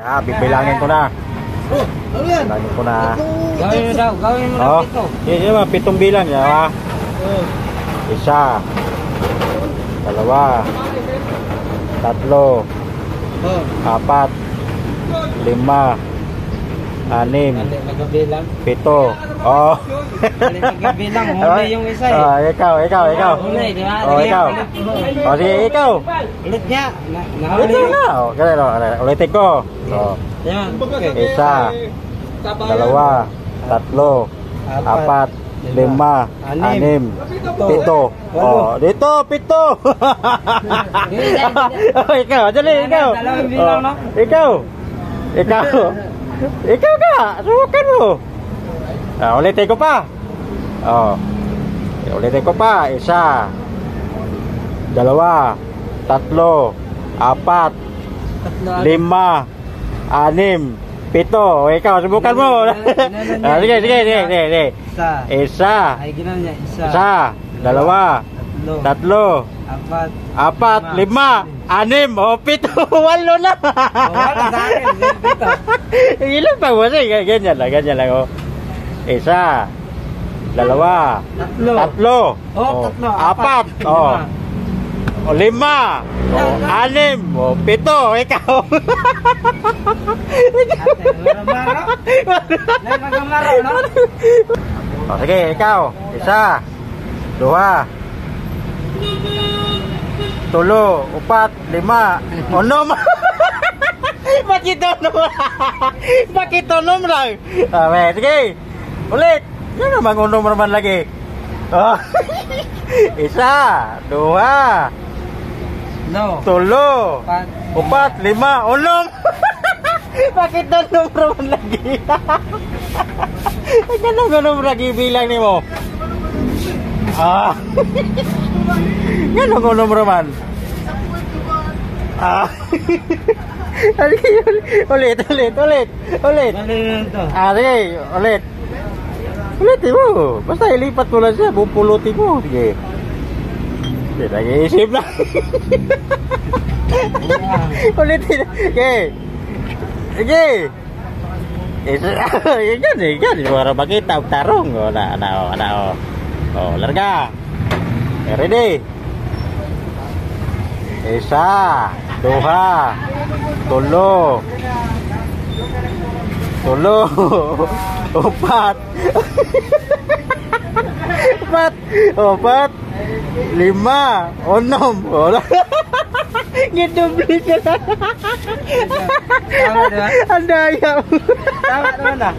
Bibilangin ko na. Bilangin ko na. Gawin mo daw, gawin mo na pito. Yung pitong bilang ya. Isa. Dalawa. Tatlo. Apat. Lima. Anim. Nagabilang. Pito. Oh. Nagabilang, huli yung isa eh. Oh, ikaw. Huli, di ba? Oh, ikaw. Oh, sige, ikaw. Ulit niya. Nahuli. Ikaw na. Oh, ganun. Ulitin ko. Oh. Yan. Isa. Dalawa. Tatlo. Apat. Lima. Anim. Pito. Oh, dito, pito. Oh, ikaw. Dali, ikaw. Ikaw ka. Subukan mo. Ulitin ko pa. Oh. Ulitin ko pa. Isa. Dalawa. Tatlo. Apat. Lima. Anim. Pito. Ikaw, subukan mo. Sige. Isa. Isa. Dalawa. Tatlo. Apat. Lima. Anim. O, pito. Walo na. Wala sa akin. Pito. Ilan pa mo? Ganyan lang. Oh. Isa. Dalawa. Tatlo. Tatlo. Apat. Lima. Anim. Pito. Ikaw. Sige, ikaw. Isa. Dua. Tulo. Upat. Lima. Onom. Bakit onom lang? Sige. Ulit. Yan naman onom naman lagi. Isa. Dua. Tulo. Upat. Lima. Onom. Bakit onom naman lagi? Ganun lagi bilang ni mo. Ganun onom naman. Ulit. Sige, ulit. Ulitin mo. Basta ilipat mo lang siya. Bupulutin mo. Sige. Nag-iisip na. Ulitin. Sige. Yan. Para makita ang tarong. Larga. Ready. Isa. Dua. Tulo. Upat. Lima. Onom. Gidubli ka na. Tama, diba? Ang daya mo. Tama naman na.